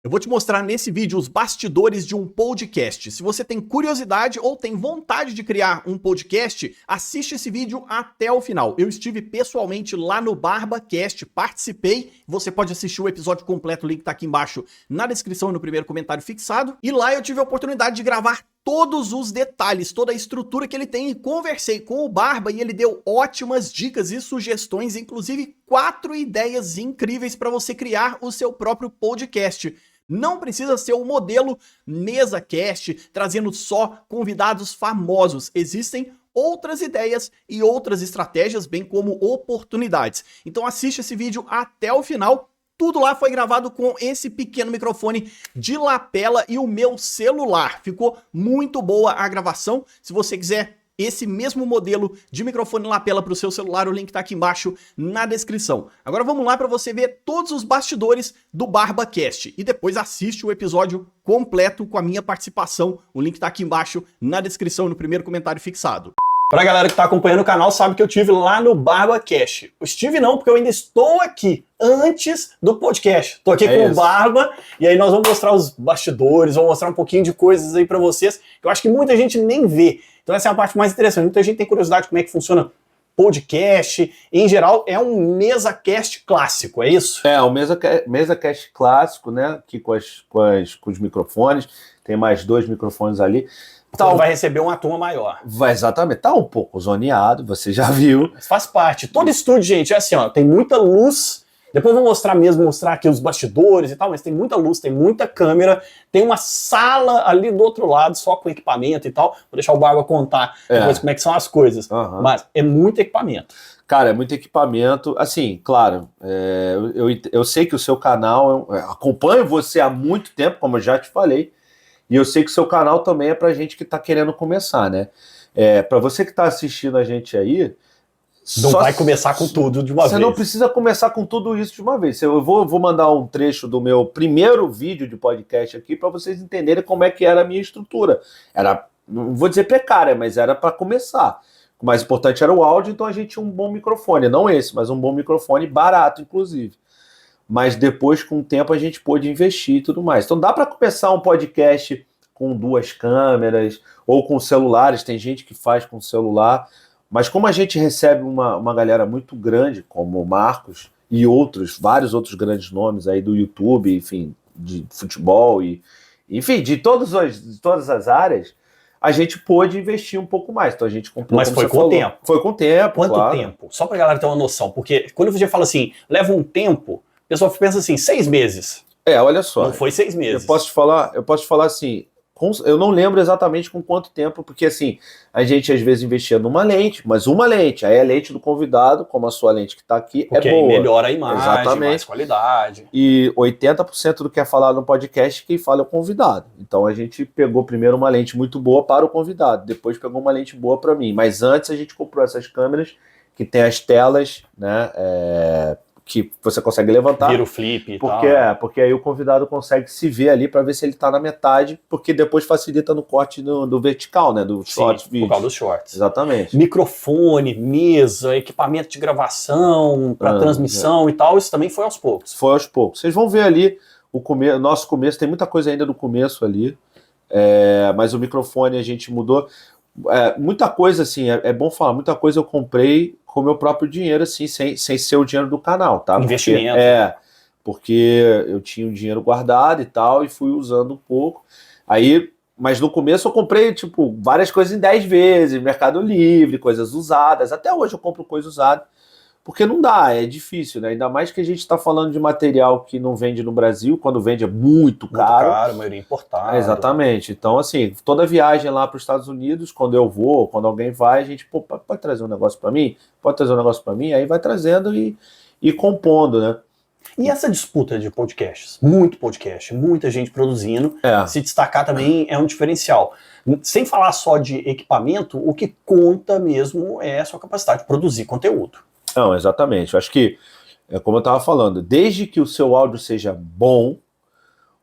Eu vou te mostrar nesse vídeo os bastidores de um podcast. Se você tem curiosidade ou tem vontade de criar um podcast, assiste esse vídeo até o final. Eu estive pessoalmente lá no BarbaCast, participei. Você pode assistir o episódio completo, o link tá aqui embaixo na descrição e no primeiro comentário fixado. E lá eu tive a oportunidade de gravar todos os detalhes, toda a estrutura que ele tem, e conversei com o Barba e ele deu ótimas dicas e sugestões, inclusive 4 ideias incríveis para você criar o seu próprio podcast. Não precisa ser o modelo MesaCast, trazendo só convidados famosos. Existem outras ideias e outras estratégias, bem como oportunidades. Então assiste esse vídeo até o final. Tudo lá foi gravado com esse pequeno microfone de lapela e o meu celular. Ficou muito boa a gravação. Se você quiser esse mesmo modelo de microfone lapela para o seu celular, o link tá aqui embaixo na descrição. Agora vamos lá para você ver todos os bastidores do BarbaCast. E depois assiste o episódio completo com a minha participação. O link tá aqui embaixo na descrição, no primeiro comentário fixado. Pra galera que tá acompanhando o canal, sabe que eu estive lá no BarbaCast. Eu estive não, porque eu ainda estou aqui, antes do podcast. Tô aqui com o Barba, e aí nós vamos mostrar os bastidores, vamos mostrar um pouquinho de coisas aí pra vocês, que eu acho que muita gente nem vê. Então essa é a parte mais interessante. Muita gente tem curiosidade de como é que funciona podcast. Em geral, é um MesaCast clássico, é isso? É, um MesaCast clássico, né? Aqui com os microfones. Tem mais 2 microfones ali. Então vai receber uma turma maior. Vai, exatamente. Tá um pouco zoneado, você já viu. Mas faz parte. Todo estúdio, gente, é assim, ó, tem muita luz. Depois eu vou mostrar aqui os bastidores e tal, mas tem muita luz, tem muita câmera, tem uma sala ali do outro lado só com equipamento e tal. Vou deixar o Barba contar depois como é que são as coisas. Mas é muito equipamento. Cara, é muito equipamento. Assim, claro, eu sei que o seu canal, acompanho você há muito tempo, como eu já te falei, e eu sei que o seu canal também é pra gente que tá querendo começar, né? Pra você que tá assistindo a gente aí... Não vai começar com tudo de uma vez. Você não precisa começar com tudo isso de uma vez. Eu vou mandar um trecho do meu primeiro vídeo de podcast aqui para vocês entenderem como é que era a minha estrutura. Era, não vou dizer precária, mas era para começar. O mais importante era o áudio, então a gente tinha um bom microfone. Não esse, mas um bom microfone, barato, inclusive. Mas depois, com o tempo, a gente pôde investir e tudo mais. Então dá para começar um podcast com 2 câmeras ou com celulares. Tem gente que faz com celular. Mas como a gente recebe uma galera muito grande, como o Marcos e vários outros grandes nomes aí do YouTube, enfim, de futebol, enfim, de todas as áreas, a gente pôde investir um pouco mais. Então a gente comprou. Mas foi com o tempo. Foi com o tempo. Quanto tempo? Só pra galera ter uma noção, porque quando você fala assim, leva um tempo, o pessoal pensa assim, 6 meses. Olha só. Não foi 6 meses. Eu posso te falar assim. Eu não lembro exatamente com quanto tempo, porque assim, a gente às vezes investia numa lente, mas uma lente, aí a lente do convidado, como a sua lente que está aqui, porque é boa. Aí melhora a imagem, exatamente. Mais qualidade. E 80% do que é falado no podcast, quem fala é o convidado. Então a gente pegou primeiro uma lente muito boa para o convidado, depois pegou uma lente boa para mim. Mas antes a gente comprou essas câmeras que tem as telas, né? Que você consegue levantar. Vira o flip e tal. Porque aí o convidado consegue se ver ali para ver se ele tá na metade, porque depois facilita no corte do vertical, né? Do short vídeo. Por causa dos shorts. Exatamente. Microfone, mesa, equipamento de gravação, para transmissão e tal, isso também foi aos poucos. Foi aos poucos. Vocês vão ver ali o nosso começo, tem muita coisa ainda no começo ali, mas o microfone a gente mudou. Muita coisa, assim, é bom falar, muita coisa eu comprei com o meu próprio dinheiro, assim, sem ser o dinheiro do canal, tá? Investimento. Porque eu tinha o dinheiro guardado e tal, e fui usando um pouco. Mas no começo eu comprei, tipo, várias coisas em 10 vezes, Mercado Livre, coisas usadas. Até hoje eu compro coisa usada, porque não dá, é difícil, né? Ainda mais que a gente está falando de material que não vende no Brasil, quando vende é muito caro. Muito caro, a maioria importada. Exatamente. Então, assim, toda viagem lá para os Estados Unidos, quando eu vou, quando alguém vai, a gente, pode trazer um negócio para mim? Pode trazer um negócio para mim? Aí vai trazendo e compondo, né? E essa disputa de podcasts? Muito podcast, muita gente produzindo. Se destacar também é um diferencial. Sem falar só de equipamento, o que conta mesmo é a sua capacidade de produzir conteúdo. Não, exatamente. Eu acho que, como eu estava falando, desde que o seu áudio seja bom,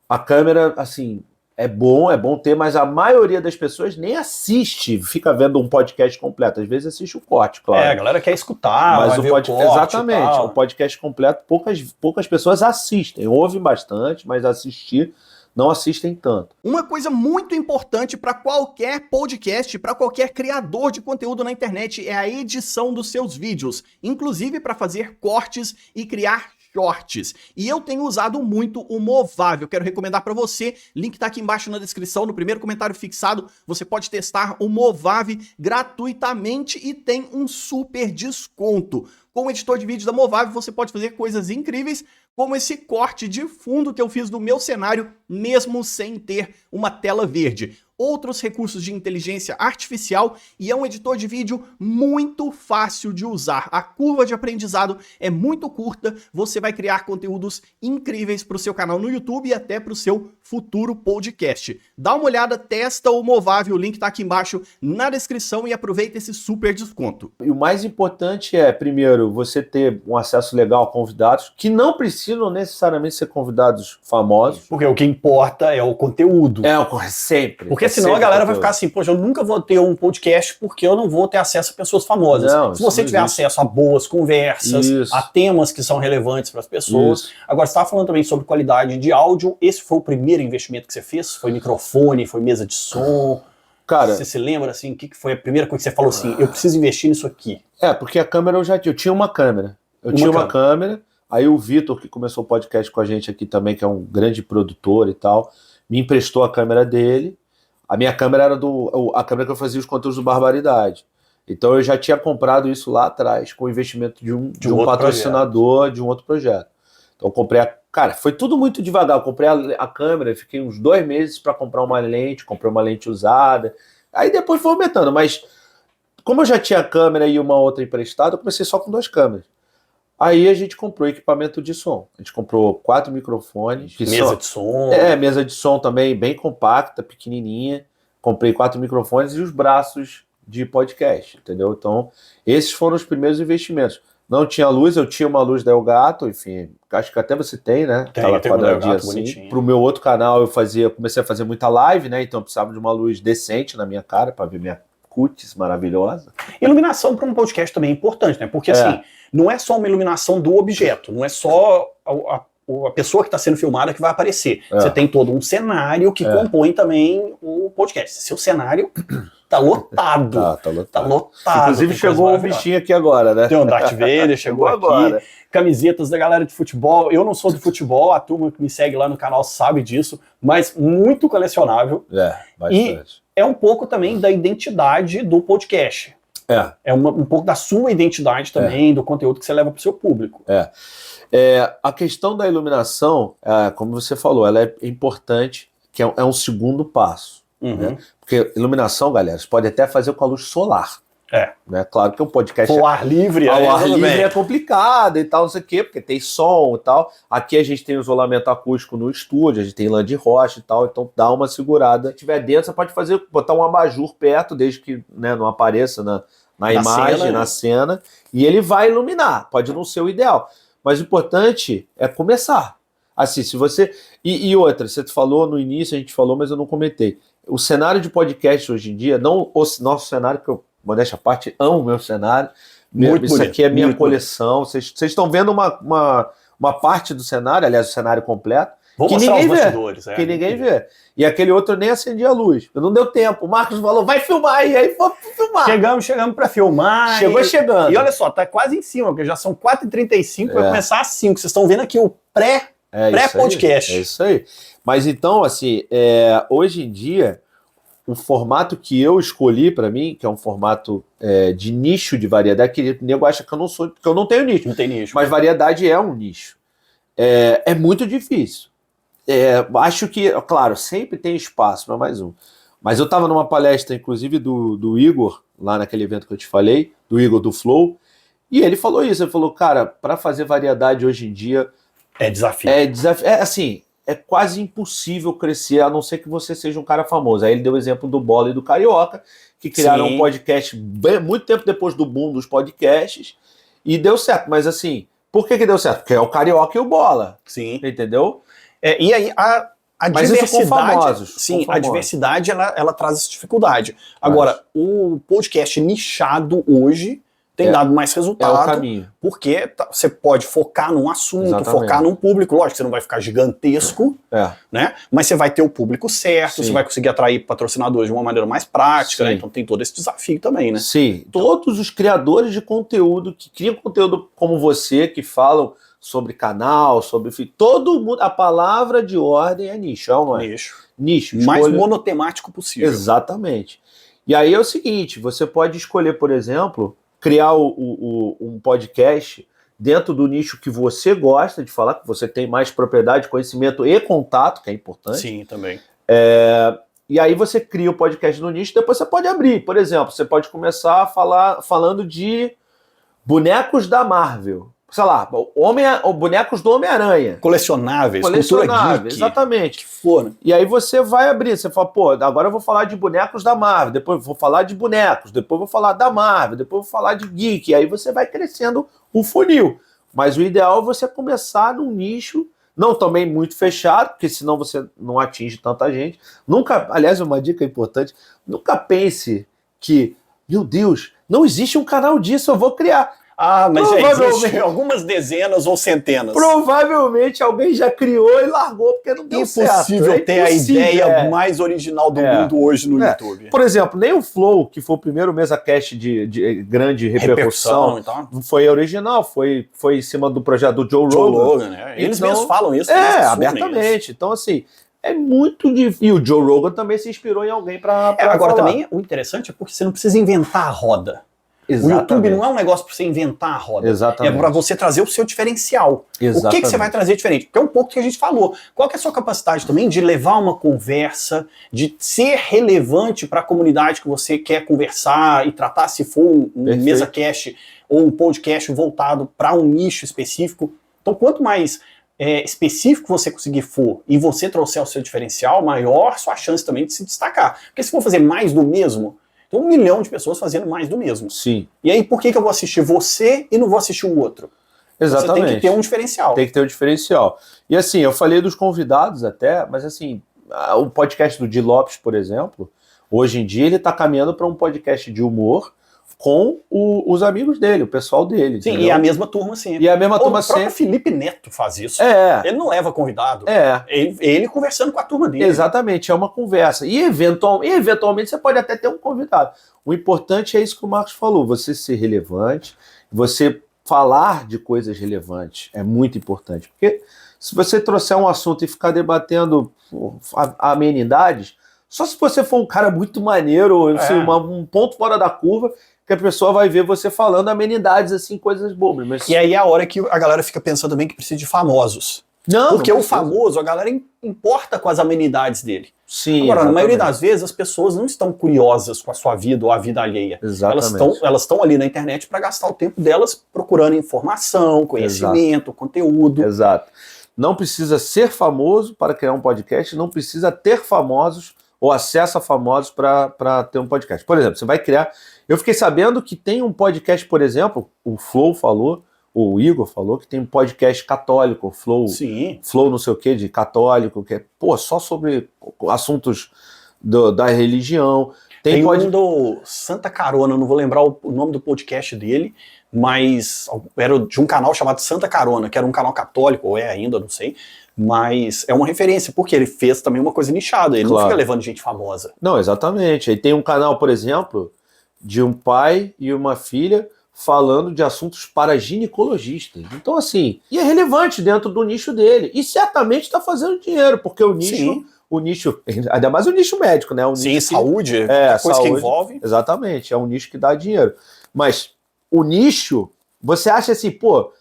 a câmera, assim, é bom ter, mas a maioria das pessoas nem assiste, fica vendo um podcast completo. Às vezes assiste o corte, claro. A galera quer escutar, mas vai ver o corte, exatamente, o podcast completo, poucas pessoas assistem. Ouvem bastante, mas assistir não assistem tanto. Uma coisa muito importante para qualquer podcast, para qualquer criador de conteúdo na internet é a edição dos seus vídeos, inclusive para fazer cortes e criar shorts. E eu tenho usado muito o Movavi. Eu quero recomendar para você, link tá aqui embaixo na descrição, no primeiro comentário fixado, você pode testar o Movavi gratuitamente e tem um super desconto. Com o editor de vídeo da Movavi, você pode fazer coisas incríveis, como esse corte de fundo que eu fiz do meu cenário, mesmo sem ter uma tela verde. Outros recursos de inteligência artificial e é um editor de vídeo muito fácil de usar. A curva de aprendizado é muito curta, você vai criar conteúdos incríveis para o seu canal no YouTube e até para o seu futuro podcast. Dá uma olhada, testa o Movavi, o link está aqui embaixo na descrição e aproveita esse super desconto. E o mais importante é, primeiro, você ter um acesso legal a convidados, que não precisam necessariamente ser convidados famosos. Porque o que importa é o conteúdo. Sempre. Porque senão a galera vai ficar assim, poxa, eu nunca vou ter um podcast porque eu não vou ter acesso a pessoas famosas. Não, se você tiver acesso a boas conversas, a temas que são relevantes para as pessoas. Agora, você estava falando também sobre qualidade de áudio. Esse foi o primeiro investimento que você fez? Foi microfone, foi mesa de som? Cara, você se lembra, assim, o que foi a primeira coisa que você falou assim, eu preciso investir nisso aqui? Porque a câmera eu tinha uma câmera. Tinha uma câmera, aí o Vitor, que começou o podcast com a gente aqui também, que é um grande produtor e tal, me emprestou a câmera dele. A minha câmera era a câmera que eu fazia os conteúdos do Barbaridade. Então eu já tinha comprado isso lá atrás, com o investimento de um patrocinador de um outro projeto. Então eu comprei Cara, foi tudo muito devagar. Eu comprei a câmera, fiquei uns 2 meses para comprar uma lente, comprei uma lente usada. Aí depois foi aumentando, mas como eu já tinha a câmera e uma outra emprestada, eu comecei só com 2 câmeras. Aí a gente comprou equipamento de som. A gente comprou 4 microfones. Mesa de som. Mesa de som também, bem compacta, pequenininha. Comprei 4 microfones e os braços de podcast, entendeu? Então, esses foram os primeiros investimentos. Não tinha luz, eu tinha uma luz da Elgato, enfim, acho que até você tem, né? Aquela quadradinha assim. Pro meu outro canal eu comecei a fazer muita live, né? Então eu precisava de uma luz decente na minha cara para ver minha cutis maravilhosa. Iluminação para um podcast também é importante, né? Porque assim, não é só uma iluminação do objeto, não é só a pessoa que está sendo filmada que vai aparecer. Você tem todo um cenário que compõe também o podcast. Seu cenário tá lotado. Tá lotado. Inclusive chegou um bichinho aqui agora, né? Tem um Darth Vader, chegou aqui. Agora. Camisetas da galera de futebol. Eu não sou de futebol, a turma que me segue lá no canal sabe disso, mas muito colecionável. Bastante. E é um pouco também da identidade do podcast. É um pouco da sua identidade também, do conteúdo que você leva para o seu público. A questão da iluminação, como você falou, ela é importante, que é um segundo passo. Né? Porque iluminação, galera, você pode até fazer com a luz solar. Né? Claro que o podcast... Ao ar livre, é complicado e tal, não sei o quê, porque tem som e tal. Aqui a gente tem isolamento acústico no estúdio, a gente tem lã de rocha e tal, então dá uma segurada. Se tiver dentro, você pode botar um abajur perto, desde que, né, não apareça na imagem, na cena, e ele vai iluminar. Pode não ser o ideal. Mas o importante é começar. Assim, se você... E outra, você falou no início, a gente falou, mas eu não comentei. O cenário de podcast hoje em dia, não o nosso cenário, que eu, modéstia à parte, amo o meu cenário. Isso aqui é minha coleção. Vocês estão vendo uma parte do cenário, aliás, o cenário completo, que ninguém vê. Que ninguém vê. E aquele outro nem acendia a luz. Não deu tempo. O Marcos falou, vai filmar. E aí foi filmar. Chegamos para filmar. Chegando. E olha só, tá quase em cima, porque já são 4h35, vai começar às 5. Vocês estão vendo aqui o pré-podcast. É isso aí. Mas então, assim, hoje em dia, o formato que eu escolhi para mim, que é um formato de nicho de variedade, que o nego acha que eu não sou, porque eu não tenho nicho. Não tem nicho. Mas variedade é um nicho. É muito difícil. Acho que, claro, sempre tem espaço para mais um. Mas eu estava numa palestra, inclusive, do Igor, lá naquele evento que eu te falei, do Igor do Flow, e ele falou isso. Ele falou, cara, para fazer variedade hoje em dia... É desafio. Assim, é quase impossível crescer, a não ser que você seja um cara famoso. Aí ele deu o exemplo do Bola e do Carioca, que criaram um podcast muito tempo depois do boom dos podcasts, e deu certo. Mas assim, por que deu certo? Porque é o Carioca e o Bola. Sim. Entendeu? E aí, a A Mas isso com diversidade, famosos. sim, Com a famosos. diversidade ela traz essa dificuldade. Agora, o podcast nichado hoje tem dado mais É o resultado, caminho. porque você pode focar num assunto, Exatamente. focar num público. Lógico que você não vai ficar gigantesco, né? Mas você vai ter o público certo, Sim. você vai conseguir atrair patrocinadores de uma maneira mais prática, Sim. né? Então tem todo esse desafio também, né? Sim, todos os criadores de conteúdo que criam conteúdo como você, que falam sobre canal, sobre... todo mundo, a palavra de ordem é nicho, não é? Nicho. Mais escolha- monotemático possível. Exatamente. E aí é o seguinte, você pode escolher, por exemplo, criar um podcast dentro do nicho que você gosta de falar, que você tem mais propriedade, conhecimento e contato, que é importante. Sim, também. E aí você cria o podcast no nicho, depois você pode abrir. Por exemplo, você pode começar a falar falando de bonecos da Marvel. Sei lá, bonecos do Homem-Aranha. Colecionáveis, cultura geek, exatamente. que for, né? E aí você vai abrir, você fala, pô, agora eu vou falar de bonecos da Marvel, depois vou falar de bonecos, depois vou falar da Marvel, depois vou falar de geek, e aí você vai crescendo o funil. Mas o ideal é você começar num nicho, não também muito fechado, porque senão você não atinge tanta gente. Nunca, aliás, uma dica importante, nunca pense que, meu Deus, não existe um canal disso, eu vou criar. Ah, mas já Provavelmente. existem algumas dezenas ou centenas. Provavelmente alguém já criou e largou porque não deu certo. Impossível É ter impossível, a ideia é. mais original do mundo hoje no YouTube. Por exemplo, nem o Flow, que foi o primeiro MesaCast de grande repercussão, Então. foi original, foi em cima do projeto do Joe Joe Rogan. Rogan, né? Eles Então, mesmos falam isso. eles assumem abertamente. Então, assim, é muito difícil. E o Joe Rogan também se inspirou em alguém para Agora, falar. também, o interessante é porque você não precisa inventar a roda. Exatamente. O YouTube não é um negócio para você inventar a roda. Exatamente. É para você trazer o seu diferencial. Exatamente. O que você vai trazer diferente? Porque é um pouco que a gente falou. Qual que é a sua capacidade também de levar uma conversa, de ser relevante para a comunidade que você quer conversar e tratar, se for um Perfeito. MesaCast ou um podcast voltado para um nicho específico. Então, quanto mais específico você conseguir for e você trouxer o seu diferencial, maior sua chance também de se destacar. Porque se for fazer mais do mesmo, tem 1 milhão de pessoas fazendo mais do mesmo. Sim. E aí, por que eu vou assistir você e não vou assistir o outro? Exatamente. Você tem que ter um diferencial. Tem que ter um diferencial. E assim, eu falei dos convidados até, mas assim, o podcast do Di Lopes, por exemplo, hoje em dia ele está caminhando para um podcast de humor com os amigos dele, o pessoal dele. Sim, entendeu? e a mesma turma sempre. E a mesma turma O próprio sempre. Felipe Neto faz isso. Ele não leva convidado. Ele conversando com a turma dele. Exatamente, é uma conversa. E eventualmente você pode até ter um convidado. O importante é isso que o Marcos falou, você ser relevante, você falar de coisas relevantes é muito importante. Porque se você trouxer um assunto e ficar debatendo amenidades, só se você for um cara muito maneiro, assim, um ponto fora da curva, que a pessoa vai ver você falando amenidades, assim, coisas bobas. Mas... E aí é a hora que a galera fica pensando também que precisa de famosos. Porque o famoso, a galera importa com as amenidades dele. Sim, agora, na maioria das vezes, as pessoas não estão curiosas com a sua vida ou a vida alheia. Exatamente. Elas estão ali na internet para gastar o tempo delas procurando informação, conhecimento, conteúdo. Exato. Não precisa ser famoso para criar um podcast, não precisa ter famosos ou acesso a famosos para ter um podcast. Por exemplo, você vai criar... Eu fiquei sabendo que tem um podcast, por exemplo, o Flow falou, o Igor falou, que tem um podcast católico, Flow, Sim. Flow não sei o que, de católico, que é só sobre assuntos da religião. Tem um do Santa Carona, não vou lembrar o nome do podcast dele, mas era de um canal chamado Santa Carona, que era um canal católico, ou é ainda, não sei, mas é uma referência, porque ele fez também uma coisa nichada, ele não fica levando gente famosa. Não, exatamente. Aí tem um canal, por exemplo, de um pai e uma filha falando de assuntos para ginecologistas. Então, assim, e é relevante dentro do nicho dele. E certamente está fazendo dinheiro, porque o nicho... Sim. O nicho, ainda mais o nicho médico, né? Sim, saúde, coisa saúde, que envolve. Exatamente, é um nicho que dá dinheiro. Mas o nicho, você acha assim, eu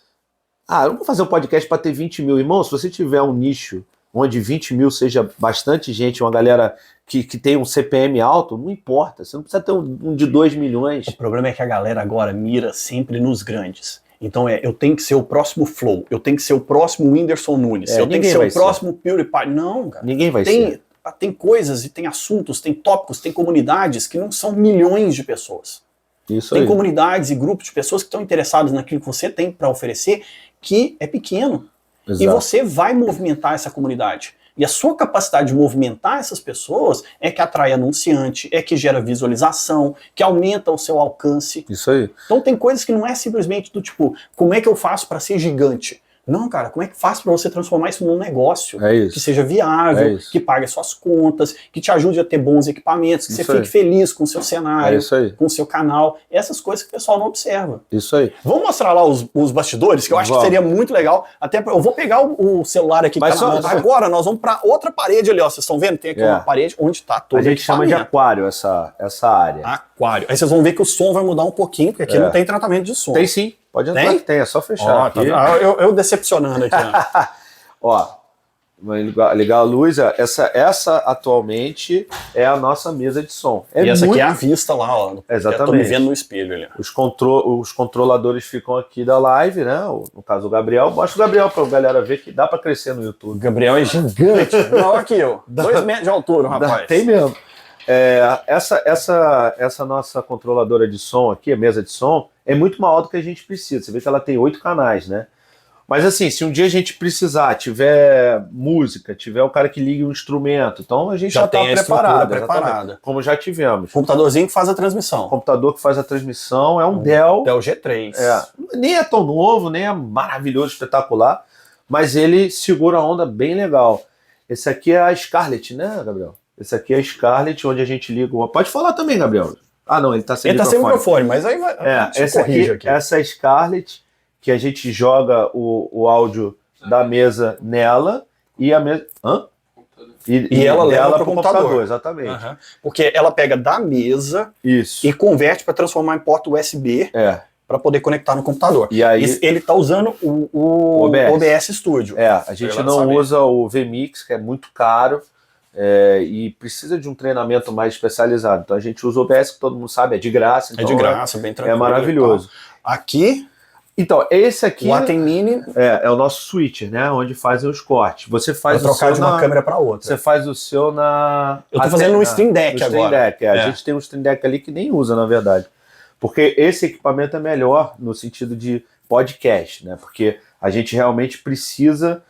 não vou fazer um podcast para ter 20 mil. Irmão, se você tiver um nicho onde 20 mil seja bastante gente, uma galera que tem um CPM alto, não importa. Você não precisa ter um de 2 milhões. O problema é que a galera agora mira sempre nos grandes. Então eu tenho que ser o próximo Flow, eu tenho que ser o próximo Whindersson Nunes, eu tenho que ser o próximo PewDiePie. Não, cara. Ninguém vai ser. Tem coisas e tem assuntos, tem tópicos, tem comunidades que não são milhões de pessoas. Isso tem aí. comunidades e grupos de pessoas que estão interessadas naquilo que você tem para oferecer, que é pequeno. Exato. E você vai movimentar essa comunidade. E a sua capacidade de movimentar essas pessoas é que atrai anunciante, é que gera visualização, que aumenta o seu alcance. Isso aí. Então tem coisas que não é simplesmente do tipo, como é que eu faço para ser gigante? Não, cara, como é que faz para você transformar isso num negócio que seja viável, que pague as suas contas, que te ajude a ter bons equipamentos, que você fique feliz com o seu cenário, com o seu canal. Essas coisas que o pessoal não observa. Isso aí. Vamos mostrar lá os bastidores, que eu acho que seria muito legal. Até eu vou pegar o celular aqui. Mas agora nós vamos para outra parede ali, ó. Vocês estão vendo? Tem aqui uma parede onde está todo a gente chama de aquário essa área. Aquário. Aí vocês vão ver que o som vai mudar um pouquinho, porque aqui não tem tratamento de som. Tem sim. Pode entrar que tem, é só fechar aqui. Eu decepcionando aqui. Ó, ligar a luz, essa atualmente é a nossa mesa de som. E essa aqui é a vista lá, ó. Exatamente. Eu tô me vendo no espelho ali. Os controladores ficam aqui da live, né? No caso o Gabriel. Mostra o Gabriel pra galera ver que dá pra crescer no YouTube. O Gabriel é gigante. Não, aqui, ó. 2 metros de altura, rapaz. Tem mesmo. Essa nossa controladora de som aqui, a mesa de som, é muito maior do que a gente precisa. Você vê que ela tem 8 canais, né? Mas assim, se um dia a gente precisar, tiver música, tiver o cara que liga um instrumento, então a gente já está preparado. Como já tivemos. Computadorzinho que faz a transmissão. O computador que faz a transmissão é um Dell G3. Nem é tão novo, nem é maravilhoso, espetacular, mas ele segura a onda bem legal. Esse aqui é a Scarlett, né, Gabriel? Esse aqui é a Scarlett, onde a gente liga o... Pode falar também, Gabriel. Ah, não, ele tá sem microfone. Ele tá sem microfone, mas aí vai... Essa é a Scarlett, que a gente joga o áudio da mesa nela e a mesa... E ela leva para o computador. Exatamente. Uhum. Porque ela pega da mesa e converte para transformar em porta USB para poder conectar no computador. E aí ele tá usando o OBS Studio. A gente não usa o VMix, que é muito caro. E precisa de um treinamento mais especializado. Então a gente usa o OBS, que todo mundo sabe, é de graça. Então é de graça, bem tranquilo. É maravilhoso. Aqui, então, esse aqui o Atem Mini é o nosso switcher, né? Onde fazem os cortes. Você faz trocar de uma câmera para outra. Você faz o seu na... Eu tô fazendo no Stream Deck agora. A gente tem um Stream Deck ali que nem usa, na verdade. Porque esse equipamento é melhor no sentido de podcast, né? Porque a gente realmente precisa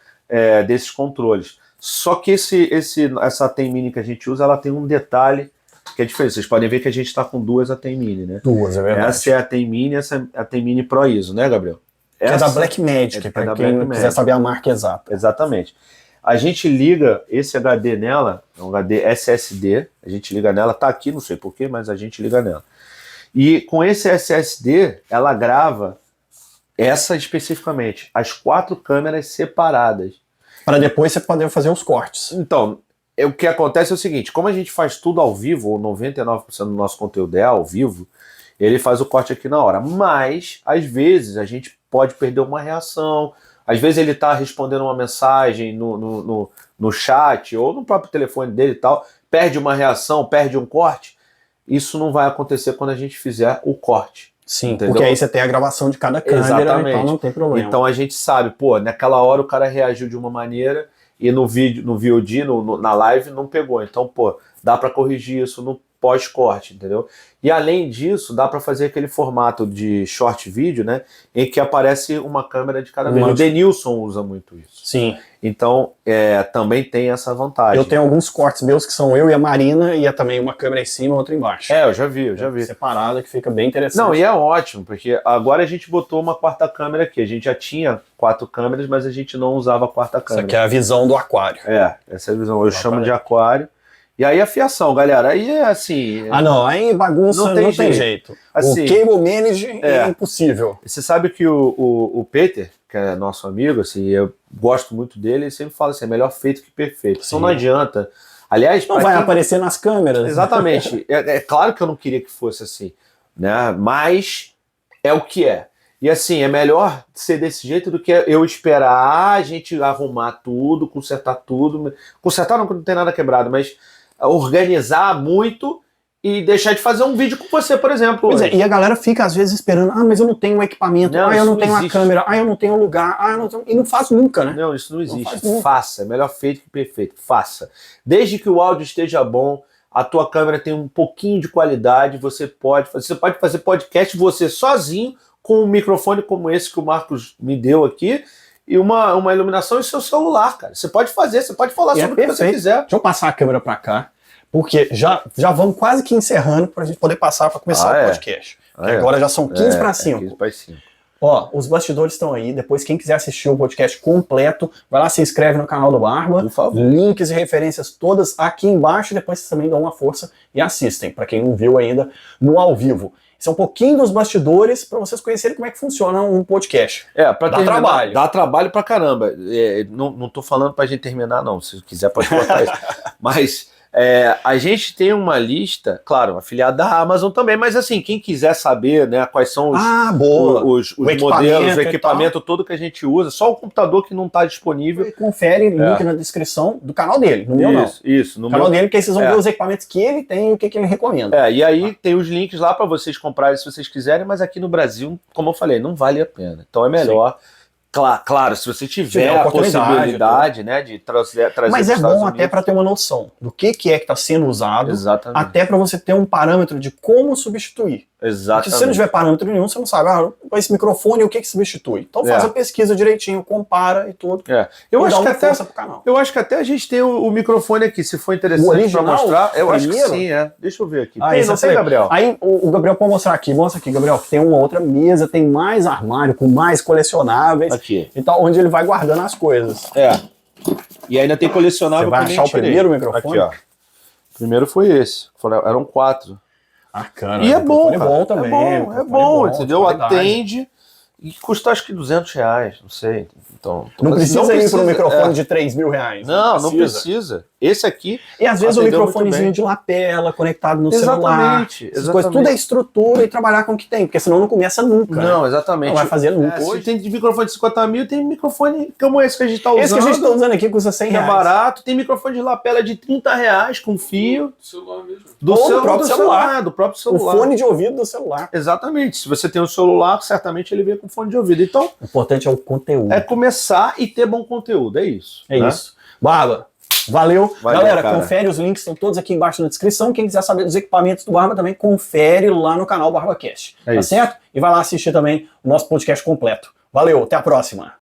desses controles. Só que essa Atem Mini que a gente usa, ela tem um detalhe que é diferente. Vocês podem ver que a gente está com 2 Atem Mini, né? 2, é verdade. Essa é a Atem Mini, essa é a Atem Mini Pro ISO, né, Gabriel? Essa é da Blackmagic, para quem quiser saber a marca exata. Exatamente. A gente liga esse HD nela, é um HD SSD, a gente liga nela, tá aqui, não sei porquê, mas a gente liga nela. E com esse SSD, ela grava essa especificamente, as 4 câmeras separadas. Para depois você poder fazer os cortes. Então, o que acontece é o seguinte, como a gente faz tudo ao vivo, ou 99% do nosso conteúdo é ao vivo, ele faz o corte aqui na hora. Mas, às vezes, a gente pode perder uma reação, às vezes ele está respondendo uma mensagem no chat, ou no próprio telefone dele e tal, perde uma reação, perde um corte. Isso não vai acontecer quando a gente fizer o corte. Sim, entendeu? Porque aí você tem a gravação de cada câmera, então não tem problema. Então a gente sabe, naquela hora o cara reagiu de uma maneira e no vídeo, no VOD, na live, não pegou. Então, dá para corrigir isso no pós-corte, entendeu? E além disso, dá para fazer aquele formato de short vídeo, né, em que aparece uma câmera de cada vez. O Denilson usa muito isso. Sim. Então, também tem essa vantagem. Eu tenho alguns cortes meus que são eu e a Marina, e é também uma câmera em cima e outra embaixo. Eu já vi. Separada, que fica bem interessante. Não, e é ótimo, porque agora a gente botou uma 4ª câmera aqui. A gente já tinha 4 câmeras, mas a gente não usava a 4ª câmera. Isso aqui é a visão do aquário. Essa é a visão. Eu chamo de aquário. E aí a fiação, galera, aí é assim... aí bagunça não tem jeito. Assim, o cable manage é impossível. Você sabe que o Peter, que é nosso amigo, assim, eu gosto muito dele, ele sempre fala assim, é melhor feito que perfeito. Então não adianta. Aliás... Não vai aparecer nas câmeras. Exatamente. É claro que eu não queria que fosse assim, né? Mas é o que é. E assim, é melhor ser desse jeito do que eu esperar a gente arrumar tudo, consertar tudo. Consertar não tem nada quebrado, mas... organizar muito e deixar de fazer um vídeo com você, por exemplo. E a galera fica às vezes esperando, mas eu não tenho um equipamento, eu não tenho uma câmera, eu não tenho um lugar, e não faz nunca, né? Não, isso não existe. Faça, é melhor feito que perfeito, faça. Desde que o áudio esteja bom, a tua câmera tem um pouquinho de qualidade, você pode fazer podcast você sozinho, com um microfone como esse que o Marcos me deu aqui, e uma iluminação em seu celular, cara. Você pode fazer, você pode falar sobre o que você quiser. Deixa eu passar a câmera para cá, porque já vamos quase que encerrando para a gente poder passar para começar o podcast. Agora já são 15 para 5. 15 para 5. Ó, os bastidores estão aí. Depois, quem quiser assistir o podcast completo, vai lá, se inscreve no canal do Barba. Por favor. Links e referências todas aqui embaixo. Depois vocês também dão uma força e assistem, para quem não viu ainda no ao vivo. Isso é um pouquinho dos bastidores para vocês conhecerem como é que funciona um podcast. Pra dá trabalho. Dá trabalho pra caramba. Não tô falando pra gente terminar, não. Se quiser, pode cortar isso. Mas a gente tem uma lista, claro, afiliada da Amazon também, mas assim, quem quiser saber, né, quais são os modelos, o equipamento todo que a gente usa, só o computador que não está disponível. Confere link na descrição do canal dele, no meu não. Isso, no canal dele, que aí vocês vão ver os equipamentos que ele tem e o que ele recomenda. E aí tem os links lá para vocês comprarem se vocês quiserem, mas aqui no Brasil, como eu falei, não vale a pena. Então é melhor... Claro, se você tiver a possibilidade, né, de trazer mas é bom até para ter uma noção do que está sendo usado, até para você ter um parâmetro de como substituir. Exatamente. Porque se você não tiver parâmetro nenhum, você não sabe, esse microfone, o que substitui? Então faz a pesquisa direitinho, compara e tudo. Eu acho que até a gente tem o microfone aqui, se for interessante para mostrar. Eu acho que sim, Deixa eu ver aqui. Não sei, Gabriel. Aí o Gabriel pode mostrar aqui. Mostra aqui, Gabriel, que tem uma outra mesa, tem mais armário, com mais colecionáveis. Aqui. Então, onde ele vai guardando as coisas. E ainda tem colecionável. Você vai achar o primeiro microfone? Aqui, ó. O primeiro foi esse. Eram 4. Cara, e é bom, cara. É bom também. É bom, entendeu? Atende e custa acho que R$200, não sei. Então, não precisa ir para um microfone de R$3.000. Não precisa. Esse aqui. E às vezes o microfonezinho de lapela conectado no celular. Exatamente. Tudo é estrutura e trabalhar com o que tem, porque senão não começa nunca. Não, exatamente. Não vai fazer nunca. Hoje tem microfone de 50 mil, tem microfone como esse que a gente está usando. Esse que a gente está usando aqui custa R$100. É barato. Tem microfone de lapela de R$30 com fio. Do celular mesmo. Do próprio celular. O fone de ouvido do celular. Exatamente. Se você tem um celular, certamente ele vem com fone de ouvido. Então, o importante é o conteúdo. É começar e ter bom conteúdo. É isso. É isso. Barba. Valeu. Galera, confere os links, estão todos aqui embaixo na descrição. Quem quiser saber dos equipamentos do Barba também, confere lá no canal BarbaCast. Tá certo? E vai lá assistir também o nosso podcast completo. Valeu, até a próxima.